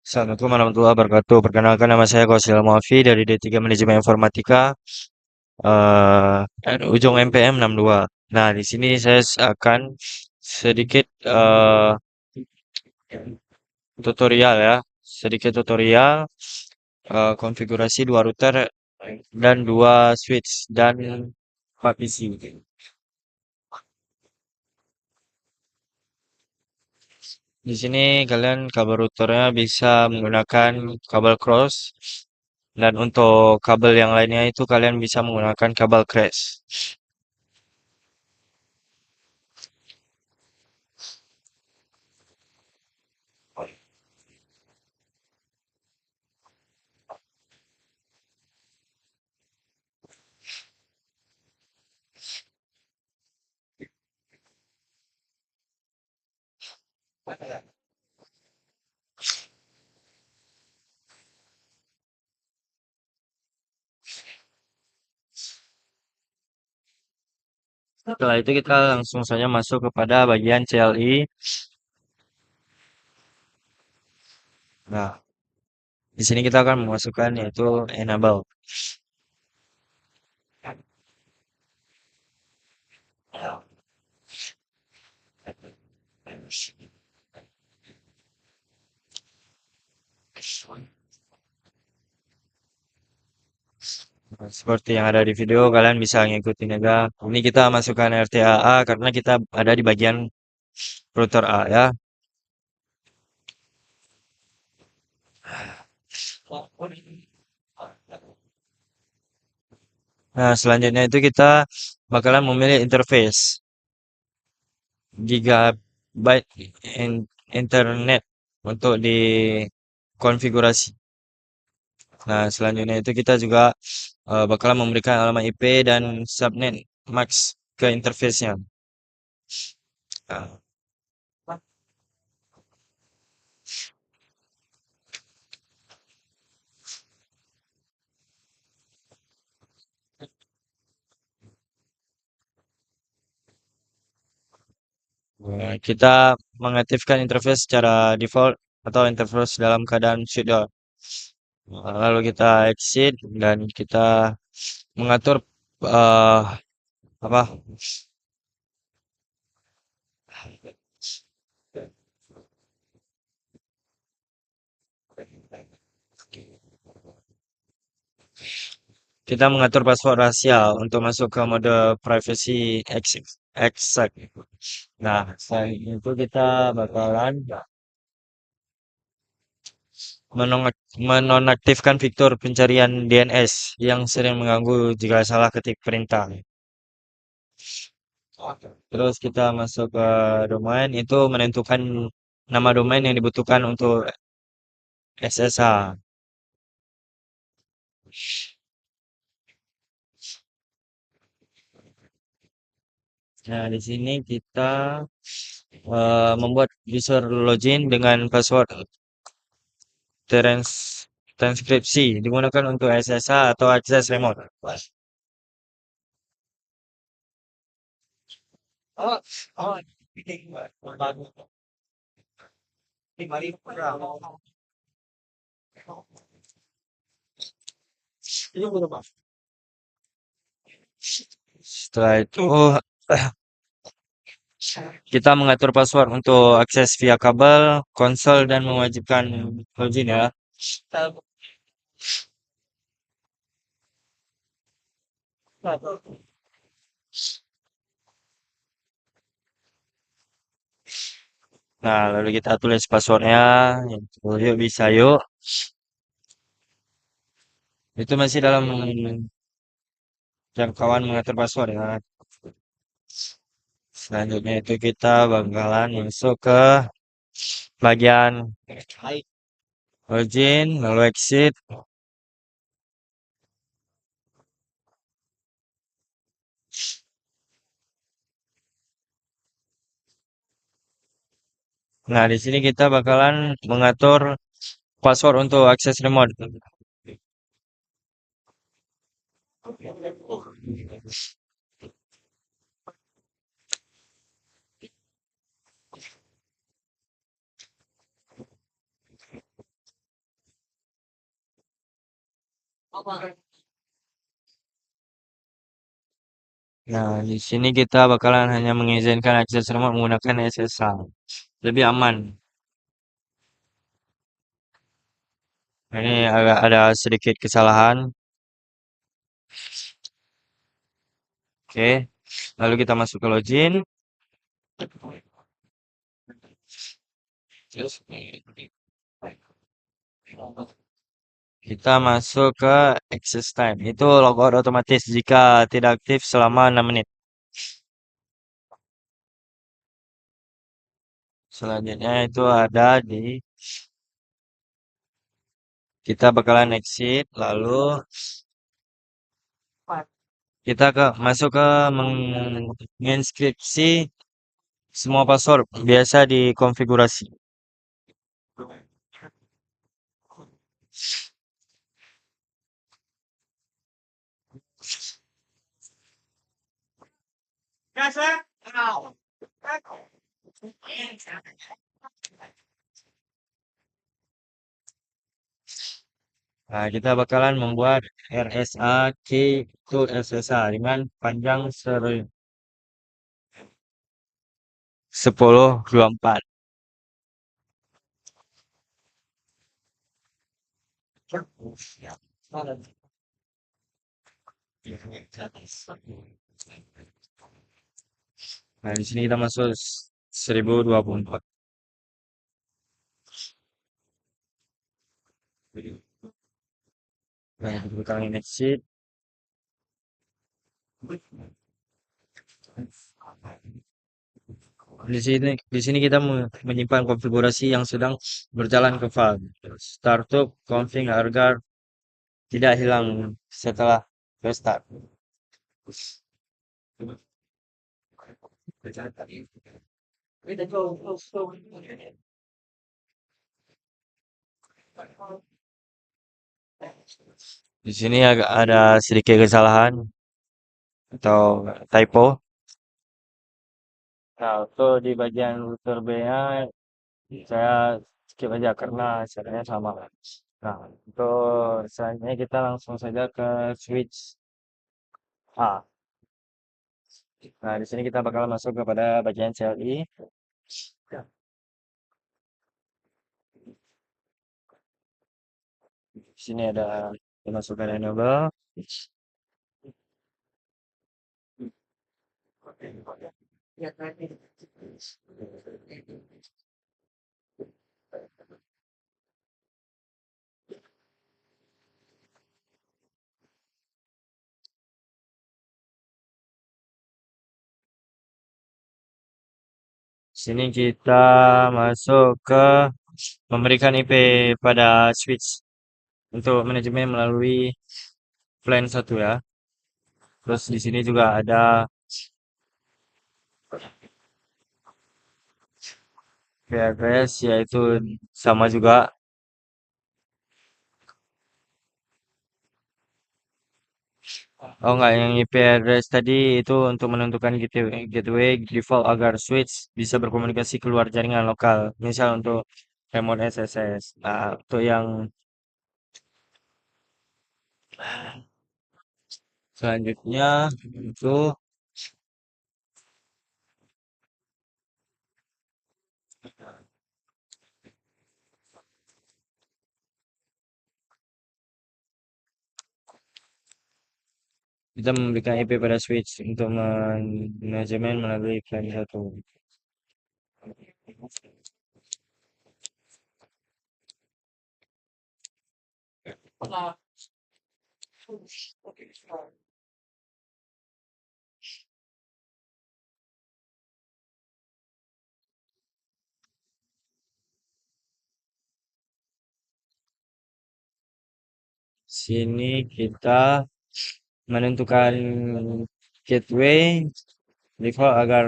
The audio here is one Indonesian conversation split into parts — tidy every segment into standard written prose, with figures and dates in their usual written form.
Assalamualaikum warahmatullahi wabarakatuh. Perkenalkan nama saya Kosil Muafi dari D3 Manajemen Informatika, ujung MPM 62. Nah, di sini saya akan sedikit tutorial ya, sedikit tutorial konfigurasi dua router dan dua switch dan 4 PC. Di sini kalian kabel routernya bisa menggunakan kabel cross dan untuk kabel yang lainnya itu kalian bisa menggunakan kabel crash. Setelah itu kita langsung saja masuk kepada bagian CLI. Nah, di sini kita akan memasukkan yaitu enable. Nah, seperti yang ada di video, kalian bisa ngikutin aja. Ini kita masukkan RTAA karena kita ada di bagian router A ya. Nah, selanjutnya itu kita bakalan memilih interface gigabyte internet untuk dikonfigurasi. Nah, selanjutnya itu kita juga bakalan memberikan alamat IP dan subnet max ke interface-nya. Nah, kita mengaktifkan interface secara default atau interface dalam keadaan shutdown. Lalu kita exit dan kita mengatur eh, apa? Kita mengatur password rahasia untuk masuk ke mode privacy exact. Nah, selain itu kita bakalan menonaktifkan fitur pencarian DNS yang sering mengganggu jika salah ketik perintah. Terus kita masuk ke domain itu menentukan nama domain yang dibutuhkan untuk SSH. Nah, di sini kita membuat user login dengan password transkripsi digunakan untuk SSH atau akses remote. Setelah itu kita mengatur password untuk akses via kabel, konsol, dan mewajibkan login ya. Nah, lalu kita tulis passwordnya. Yuk bisa yuk. Itu masih dalam jangkauan mengatur password ya. Selanjutnya itu kita bakalan masuk ke bagian login, lalu exit. Nah, di sini kita bakalan mengatur password untuk akses remote. Nah, di sini kita bakalan hanya mengizinkan akses remote menggunakan SSH. Lebih aman. Ini agak ada sedikit kesalahan. Oke. Lalu kita masuk ke login. Kita masuk ke access time. Itu logout otomatis jika tidak aktif selama 6 menit. Selanjutnya itu ada di kita bakalan exit lalu kita masuk ke menginskripsi semua password biasa dikonfigurasi. Nah, kita bakalan membuat RSA key to SSH dengan panjang 1024. Nah, di sini kita masuk 1024. Nah, kita bakalan exit. Di sini kita menyimpan konfigurasi yang sedang berjalan ke file. Startup config agar tidak hilang setelah restart. Di sini agak ada sedikit kesalahan atau typo. Nah, untuk di bagian router B-nya saya skip aja karena caranya sama. Nah, untuk selanjutnya kita langsung saja ke switch A. Nah, di sini kita bakal masuk kepada bagian CLI. Di sini ada dimasukkan enable. Sini kita masuk ke memberikan IP pada switch untuk manajemen melalui plan 1 ya. Terus di sini juga ada IP address yaitu sama juga. Oh enggak, yang IP address tadi itu untuk menentukan gateway default agar switch bisa berkomunikasi keluar jaringan lokal. Misal untuk remote SSH. Nah, untuk yang selanjutnya itu kita memberikan IP pada switch untuk manajemen melalui plan 1. Sini kita menentukan gateway default agar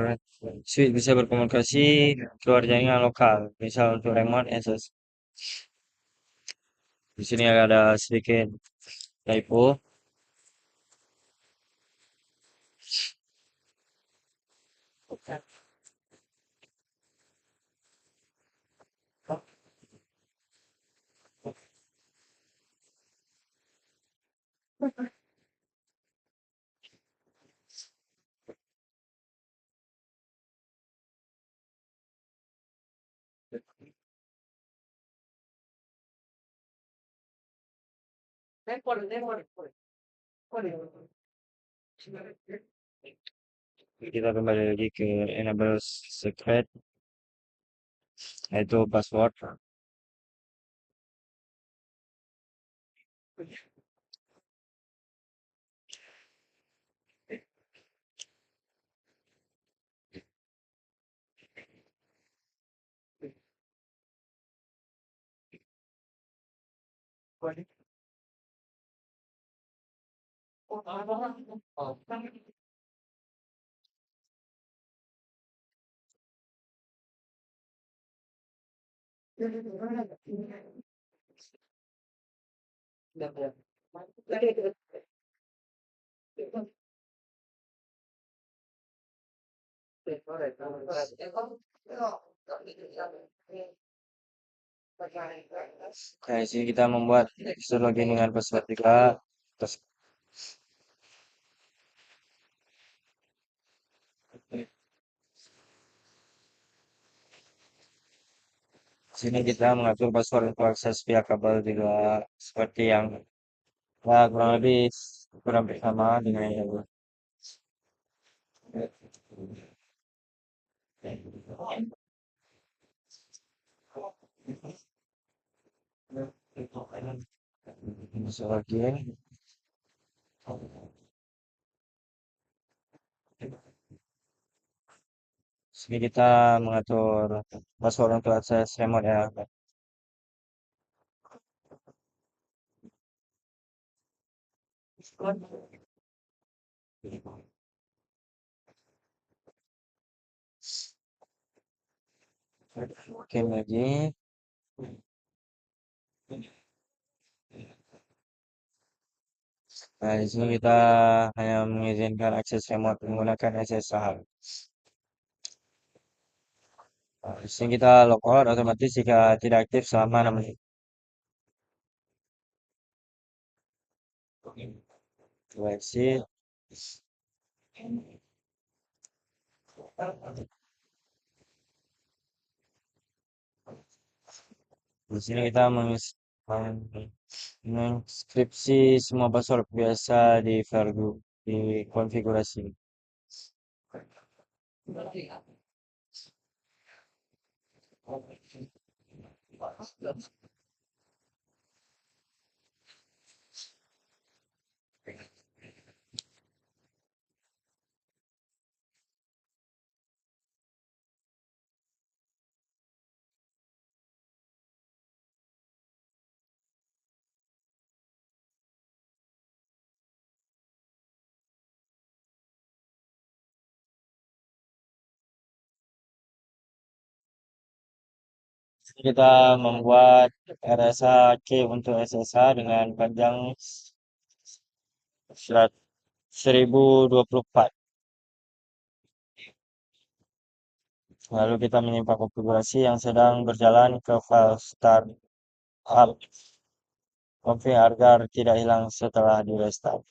switch bisa berkomunikasi keluar jaringan lokal. Misal untuk remote access. Di sini ada sedikit typo. Kita kembali lagi ke enable secret, yaitu password. Nah, di sini kita membuat user login dengan password juga. Terus di sini kita mengatur password untuk akses via kabel juga seperti yang ya, kurang lebih kurang bersama dengan yang user login. Sini kita mengatur password untuk akses remote ya. Oke lagi. Nah, di sini kita hanya mengizinkan akses remote menggunakan SSH. Nah, di sini kita logout otomatis jika tidak aktif selama 6 menit. Coba exit. Di sini kita menginskripsi semua password biasa di Vergu di konfigurasi. Kita membuat RSA key untuk SSH dengan panjang 1024. Lalu kita menyimpan konfigurasi yang sedang berjalan ke file start up config agar tidak hilang setelah di restart.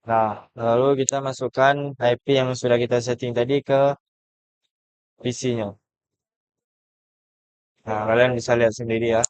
Nah, lalu kita masukkan IP yang sudah kita setting tadi ke PC-nya. Nah, kalian bisa lihat sendiri ya.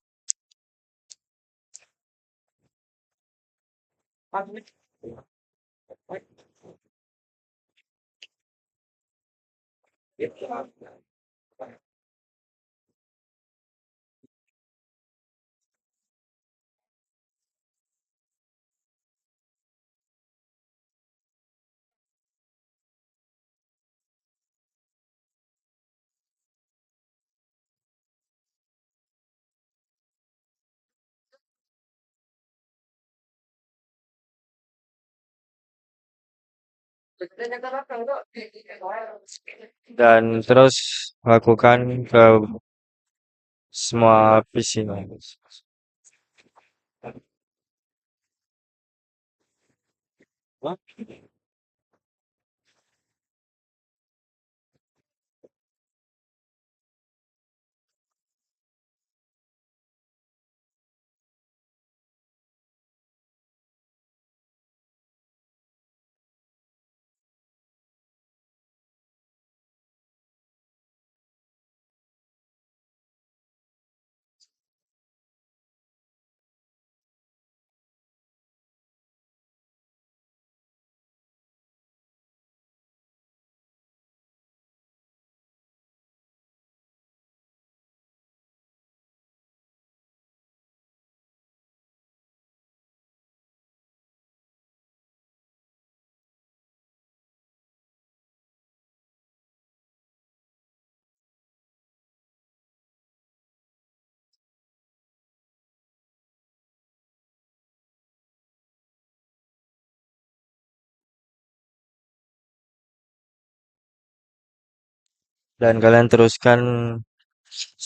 dan terus lakukan ke semua PC. Dan kalian teruskan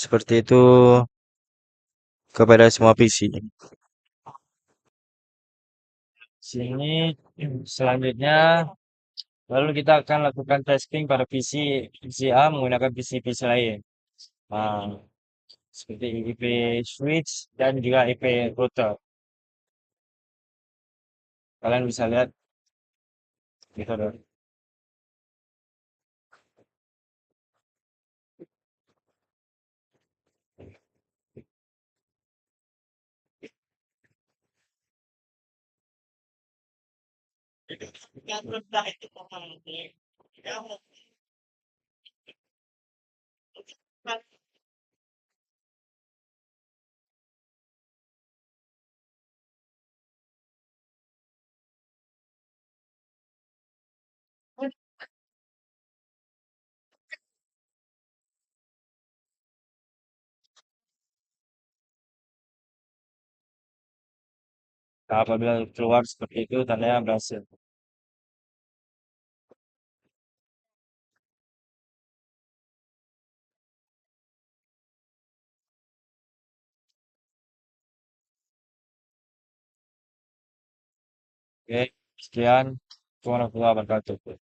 seperti itu kepada semua PC. Sini selanjutnya lalu kita akan lakukan testing pada PC A menggunakan PC lain. Nah, seperti IP switch dan juga IP router. Kalian bisa lihat gitu dong. Nah, apabila keluar seperti itu tandanya berhasil. Oke, sekian. Warahmatullahi wabarakatuh.